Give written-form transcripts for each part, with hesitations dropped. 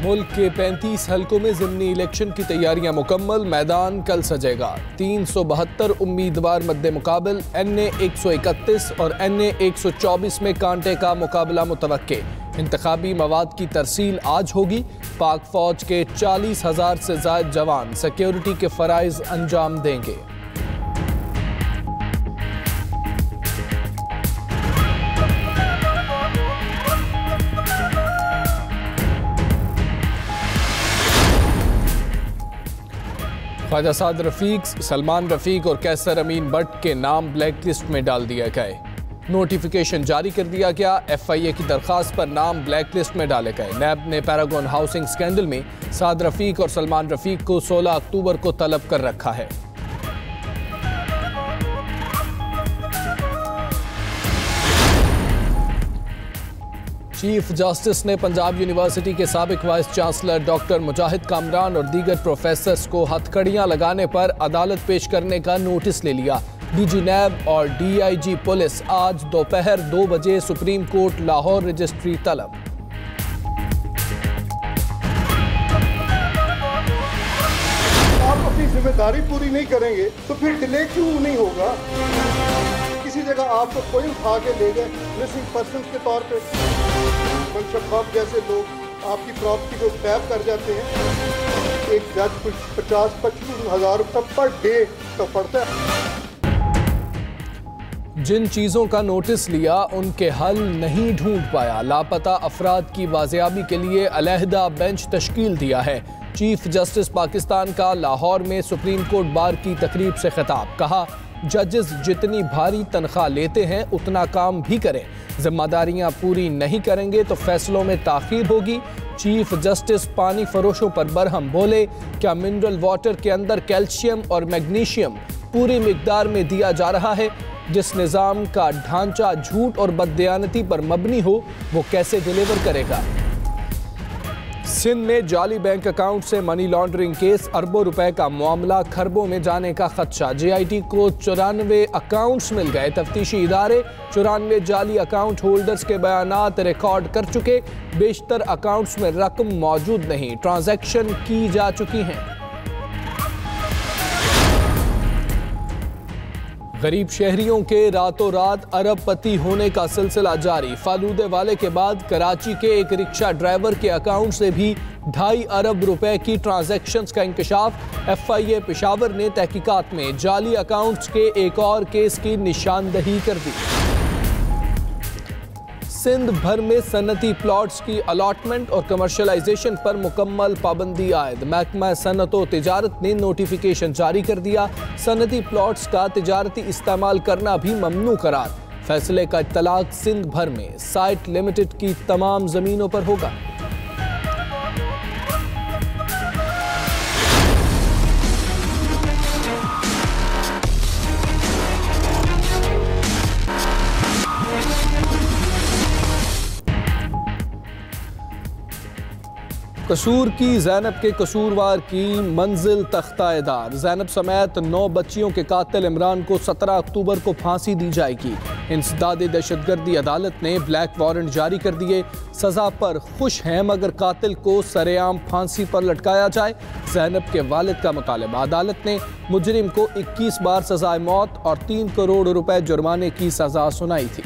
मुल्क के 35 हलकों में ज़िमनी इलेक्शन की तैयारियां मुकम्मल। मैदान कल सजेगा। 372 उम्मीदवार मद्दे मुकाबल। NA 131 और NA 124 में कांटे का मुकाबला मुतवक्के। इंतखाबी मवाद की तरसील आज होगी। पाक फौज के 40,000 से ज़ायद जवान सिक्योरिटी के फ़राइज़ अंजाम देंगे। ख्वाजा साद रफीक, सलमान रफीक और कैसर अमीन भट्ट के नाम ब्लैक लिस्ट में डाल दिया गए। नोटिफिकेशन जारी कर दिया गया। FIA की दरखास्त पर नाम ब्लैक लिस्ट में डाले गए। नैब ने पैरागॉन हाउसिंग स्कैंडल में साद रफीक और सलमान रफीक को 16 अक्टूबर को तलब कर रखा है। चीफ जस्टिस ने पंजाब यूनिवर्सिटी के साबिक vice chancellor doctor Mujahid Kamran और दीगर प्रोफेसर्स को हथकड़ियां लगाने पर अदालत पेश करने का नोटिस ले लिया। DG नैब और DIG पुलिस आज दोपहर 2 बजे सुप्रीम कोर्ट लाहौर रजिस्ट्री तलब। आप अपनी जिम्मेदारी पूरी नहीं करेंगे तो फिर डिले क्यों नहीं होगा? किसी जगह आपको कोई उठा के ले गए मिसिंग पर्सन के तौर पे, मनशब जैसे लोग आपकी प्रॉपर्टी को टैप कर जाते हैं। एक जज कुछ 50-55 हज़ार रुपये पर डे तो पड़ता है। जिन चीज़ों का नोटिस लिया उनके हल नहीं ढूंढ पाया। लापता अफराद की बाजियाबी के लिए अलहदा बेंच तश्कील दिया है। चीफ जस्टिस पाकिस्तान का लाहौर में सुप्रीम कोर्ट बार की तकरीब से खिताब। कहा, जजेस जितनी भारी तनख्वाह लेते हैं उतना काम भी करें। जिम्मेदारियां पूरी नहीं करेंगे तो फैसलों में ताखीर होगी। चीफ जस्टिस पानी फरोशों पर बरहम बोले, क्या मिनरल वाटर के अंदर कैल्शियम और मैग्नीशियम पूरी मिकदार में दिया जा रहा है? जिस निज़ाम का ढांचा झूठ और बददियानती पर मबनी हो वो कैसे डिलीवर करेगा? सिंध में जाली बैंक अकाउंट से मनी लॉन्ड्रिंग केस। अरबों रुपए का मामला खरबों में जाने का खदशा। JIT को 94 अकाउंट्स मिल गए। तफ्तीशी इदारे 94 जाली अकाउंट होल्डर्स के बयानात रिकॉर्ड कर चुके। बेशतर अकाउंट्स में रकम मौजूद नहीं, ट्रांजैक्शन की जा चुकी हैं। गरीब शहरियों के रातों रात अरबपति होने का सिलसिला जारी। फालूदे वाले के बाद कराची के एक रिक्शा ड्राइवर के अकाउंट से भी 2.5 अरब रुपए की ट्रांजैक्शंस का इंकशाफ। FIA पेशावर ने तहकीकात में जाली अकाउंट्स के एक और केस की निशानदही कर दी। सिंध भर में सनती प्लॉट्स की अलॉटमेंट और कमर्शलाइजेशन पर मुकम्मल पाबंदी आयद। महकमा सनत व तिजारत ने नोटिफिकेशन जारी कर दिया। सनती प्लॉट्स का तिजारती इस्तेमाल करना भी ममनू करार। फैसले का इत्तलाक सिंध भर में साइट लिमिटेड की तमाम जमीनों पर होगा। कसूर की ज़ैनब के कसूरवार की मंजिल तख्ताएदार। ज़ैनब समेत 9 बच्चियों के कातिल इमरान को 17 अक्टूबर को फांसी दी जाएगी। इंसदादे दहशतगर्दी अदालत ने ब्लैक वारंट जारी कर दिए। सज़ा पर खुश हैं मगर कातिल को सरेआम फांसी पर लटकाया जाए। ज़ैनब के वालिद का मुतालिबा। अदालत ने मुजरिम को 21 बार सज़ाए मौत और 3 करोड़ रुपए जुर्माने की सज़ा सुनाई थी।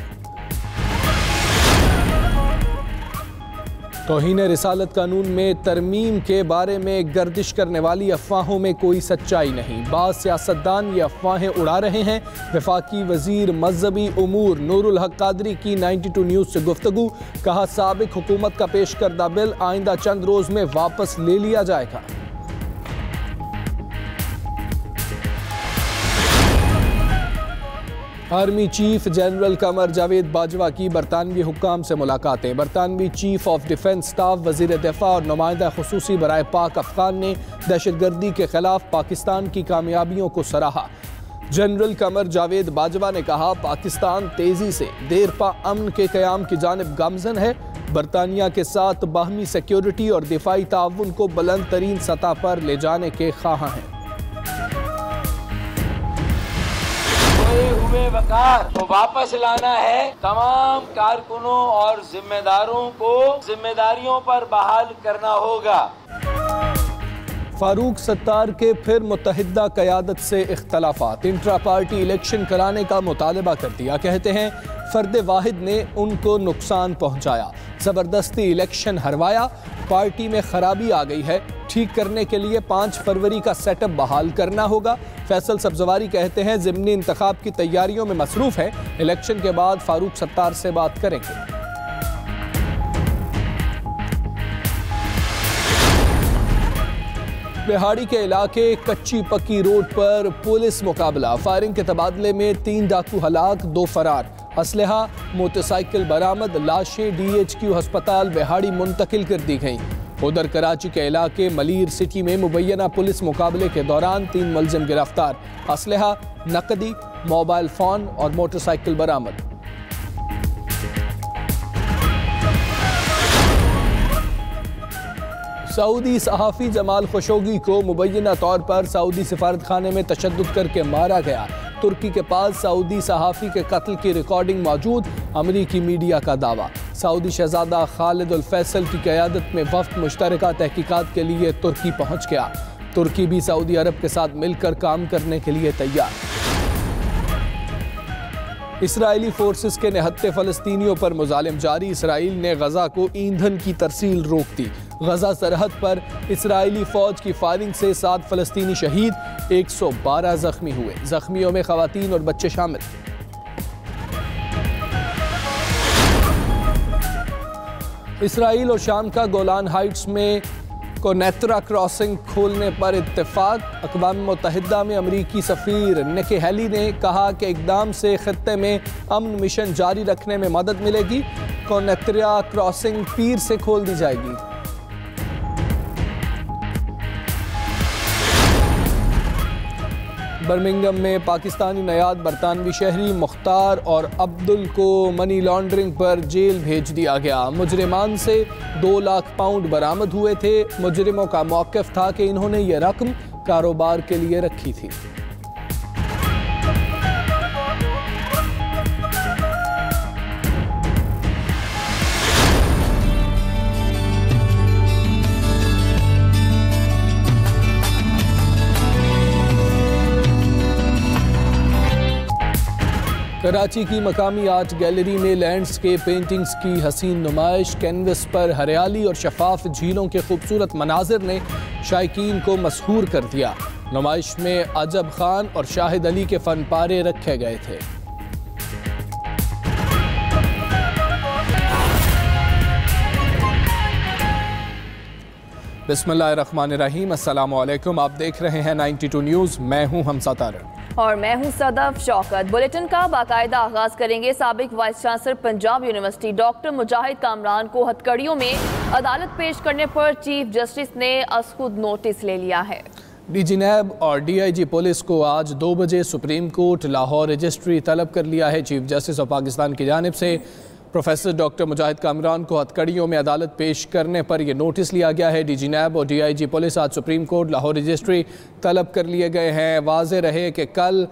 तौहीन रिसालत कानून में तरमीम के बारे में गर्दिश करने वाली अफवाहों में कोई सच्चाई नहीं। बाज़ सियासतदान ये अफवाहें उड़ा रहे हैं। वफाकी वजीर मजहबी उमूर नूरुल हक कादरी की 92 न्यूज़ से गुफ्तगू। कहा, साबिक हुकूमत का पेश करदा बिल आइंदा चंद रोज़ में वापस ले लिया जाएगा। Army chief general Qamar Javed Bajwa की बरतानवी हुक्काम से मुलाकातें। बरतानवी चीफ ऑफ डिफेंस स्टाफ, वजीर दिफा और नुमाइंदा खुसूसी बराए पाक अफगान ने दहशतगर्दी के खिलाफ पाकिस्तान की कामयाबियों को सराहा। जनरल कमर जावेद बाजवा ने कहा, पाकिस्तान तेजी से देरपा अमन के क़याम की जानिब गामज़न है। बरतानिया के साथ बाहमी सिक्योरिटी और दिफाई ताउन को बुलंद तरीन सतह पर ले जाने के ख्वाह हैं। मंसूबे वकार को वापस लाना है। तमाम कारकुनों और जिम्मेदारों को जिम्मेदारियों पर बहाल करना होगा। फारूक सत्तार के फिर मुत्तहिदा क़यादत से इख्तलाफात, इंट्रा पार्टी इलेक्शन कराने का मुतालबा कर दिया। कहते हैं फर्द वाहिद ने उनको नुकसान पहुंचाया, ज़बरदस्ती इलेक्शन हरवाया, पार्टी में खराबी आ गई है, ठीक करने के लिए 5 फरवरी का सेटअप बहाल करना होगा। फैसल सब्जवारी कहते हैं ज़िमनी इंतखाब की तैयारियों में मसरूफ है, इलेक्शन के बाद फारूक सत्तार से बात करेंगे। बिहाड़ी के इलाके कच्ची पक्की रोड पर पुलिस मुकाबला, फायरिंग के तबादले में 3 डाकू हलाक, 2 फरार, असलहा मोटरसाइकिल बरामद, लाशें DHQ अस्पताल बिहाड़ी मुंतकिल कर दी गईं। उधर कराची के इलाके मलीर सिटी में मुबैना पुलिस मुकाबले के दौरान 3 मुलजिम गिरफ्तार, असलहा, नकदी, मोबाइल फ़ोन और मोटरसाइकिल बरामद। सऊदी सहाफ़ी जमाल खशोगी को मुबैना तौर पर सऊदी सिफारत खाने में तशद्दुद करके मारा गया। तुर्की के पास सऊदी सहाफ़ी के कत्ल की रिकॉर्डिंग मौजूद, अमरीकी मीडिया का दावा। सऊदी शहजादा खालिद अल फैसल की क़यादत में वफ़द मुश्तरका तहकीकात के लिए तुर्की पहुँच गया। तुर्की भी सऊदी अरब के साथ मिलकर काम करने के लिए तैयार। इसराइली फोर्सेस के निहत्ते फ़लस्तीनियों पर मुजालिम जारी, इसराइल ने गजा को ईंधन की तरसील रोक दी। गजा सरहद पर इसराइली फ़ौज की फायरिंग से 7 फ़लस्तीनी शहीद, 112 ज़ख्मी हुए, ज़ख्मियों में ख़वातीन और बच्चे शामिल। इसराइल और शाम का गोलान हाइट्स में कोनेत्रा क्रॉसिंग खोलने पर इत्तेफाक। अक़वाम मुत्तहिदा में अमरीकी सफ़ीर निकी हेली ने कहा कि इक़दाम से ख़ित्ते में अमन मिशन जारी रखने में मदद मिलेगी। कोनेत्रा क्रॉसिंग पीर से खोल दी जाएगी। बर्मिंघम में पाकिस्तानी नयाद बरतानवी शहरी मुख्तार और अब्दुल को मनी लॉन्ड्रिंग पर जेल भेज दिया गया। मुजरिमान से 2 लाख पाउंड बरामद हुए थे। मुजरिमों का मौक़िफ़ था कि इन्होंने ये रकम कारोबार के लिए रखी थी। कराची की मकामी आर्ट गैलरी में लैंडस्केप पेंटिंग्स की हसीन नुमाइश, कैनवस पर हरियाली और शफाफ झीलों के खूबसूरत मनाजिर ने शायकीन को मसहूर कर दिया। नुमाइश में अजब खान और शाहिद अली के फन पारे रखे गए थे। बिस्मिल्लाहिर्रहमानिर्रहीम, अस्सलाम वालेकुम। आप देख रहे हैं 92 न्यूज़। मैं हूं हमसा तारड़ और मैं हूं सदफ शौकत। बुलेटिन का बाकायदा आगाज करेंगे। साबिक vice chancellor Punjab university doctor Mujahid Kamran को हथकड़ियों में अदालत पेश करने पर चीफ जस्टिस ने खुद नोटिस ले लिया है। DG नैब और DIG पुलिस को आज 2 बजे सुप्रीम कोर्ट लाहौर रजिस्ट्री तलब कर लिया है। चीफ जस्टिस ऑफ पाकिस्तान की जानिब से प्रोफेसर डॉक्टर मुजाहिद कामरान को हथकड़ियों में अदालत पेश करने पर यह नोटिस लिया गया है। DG नैब और DIG पुलिस आज सुप्रीम कोर्ट लाहौर रजिस्ट्री तलब कर लिए गए हैं। वाज़ेह रहे कि कल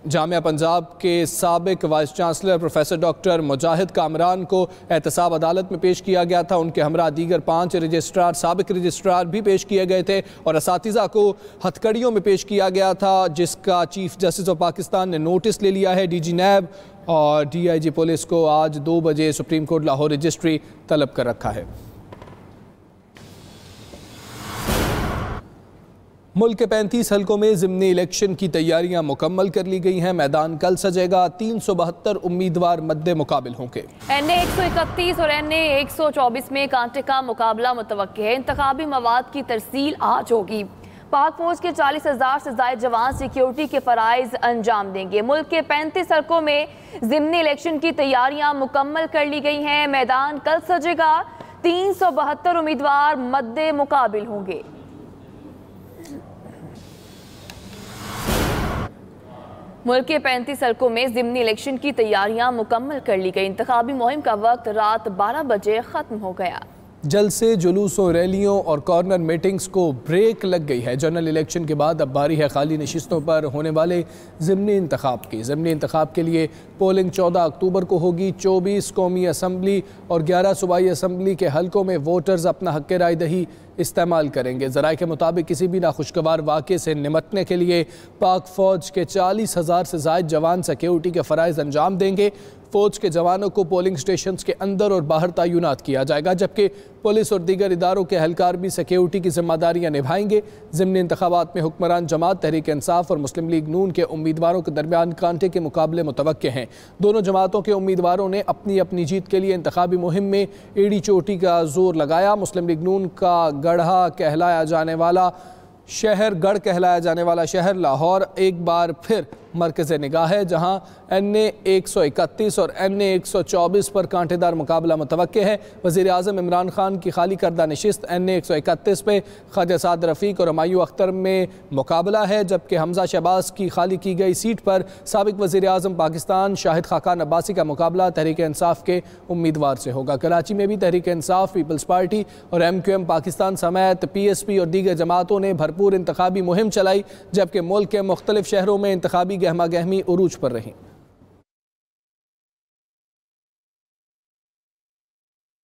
जामिया पंजाब के साबिक vice chancellor professor doctor Mujahid Kamran को एहतसाब अदालत में पेश किया गया था। उनके हमरा दीगर 5 रजिस्ट्रार, साबिक रजिस्ट्रार भी पेश किए गए थे और असातिज़ा को हथकड़ियों में पेश किया गया था, जिसका चीफ जस्टिस ऑफ पाकिस्तान ने नोटिस ले लिया है। DG नैब और DIG पुलिस को आज 2 बजे सुप्रीम कोर्ट लाहौर रजिस्ट्री तलब कर रखा है। मुल्क के 35 हलकों में ज़िमनी इलेक्शन की तैयारियां मुकम्मल कर ली गई हैं। मैदान कल सजेगा। 372 उम्मीदवार मद्दे मुकाबिल होंगे। NA 131 और NA 124 में कांटे का मुकाबला मुतवक्के है। इंतखाबी मवाद की तरसील आज होगी। पाक फौज के 40,000 से ज़ायद जवान सिक्योरिटी के फ़राइज़ अंजाम देंगे। मुल्क के 35 हलकों में ज़िमनी इलेक्शन की तैयारियां मुकम्मल कर ली गई हैं। मैदान कल सजेगा। 372 उम्मीदवार मद्दे मुकाबिल होंगे। मुल्क के 35 हलकों में ज़िमनी इलेक्शन की तैयारियां मुकम्मल कर ली गई। इंतखाबी मुहिम का वक्त रात 12 बजे ख़त्म हो गया। जलसे, जुलूसों, रैलियों और कॉर्नर मीटिंग्स को ब्रेक लग गई है। जनरल इलेक्शन के बाद अब बारी है खाली नशिस्तों पर होने वाले ज़िमनी इंतखाब की। ज़िमनी इंतखाब के लिए पोलिंग 14 अक्टूबर को होगी। 24 कौमी असम्बली और 11 सूबाई असम्बली के हलकों में वोटर्स अपना हक़ राय दही इस्तेमाल करेंगे। ज़राए के मुताबिक किसी भी नाखुशगवार वाक़े से निमटने के लिए पाक फ़ौज के 40,000 से ज़ायद जवान सिक्योरिटी के फ़राइज़ अंजाम देंगे। फ़ौज के जवानों को पोलिंग स्टेशन के अंदर और बाहर तैनात किया जाएगा, जबकि पुलिस और दीगर इदारों के एहलकार भी सिक्योरिटी की जिम्मेदारियाँ निभाएंगे। ज़िमनी इंतखाबात में हुक्मरान जमात तहरीक इंसाफ और मुस्लिम लीग नून के उम्मीदवारों के दरमियान कांटे के मुकाबले मुतवक्के हैं। दोनों जमातों के उम्मीदवारों ने अपनी अपनी जीत के लिए इंतखाबी मुहिम में एड़ी चोटी का जोर लगाया। मुस्लिम लीग नून का गढ़ कहलाया जाने वाला शहर लाहौर एक बार फिर मरकज़ निगाह है, जहां NA 131 और NA 124 पर कांटेदार मुकाबला मुतवक्के है। वज़ीर आज़म इमरान खान की खाली करदा नशिस्त NA 131 पे ख्वाजा साद रफ़ीक और हुमायूं अख्तर में मुकाबला है, जबकि हमजा शहबाज की खाली की गई सीट पर साबिक वज़ीर आज़म पाकिस्तान शाहिद खाकान अब्बासी का मुकाबला तहरीक इंसाफ के उम्मीदवार से होगा। कराची में भी तहरीक इंसाफ, पीपल्स पार्टी और MQM पाकिस्तान समेत PSP और दीगर जमातों ने भरपूर इंतखाबी मुहिम चलाई, जबकि मुल्क के मुख्तलिफ शहरों में इंतखाबी गहमा गहमी उरूज पर रही।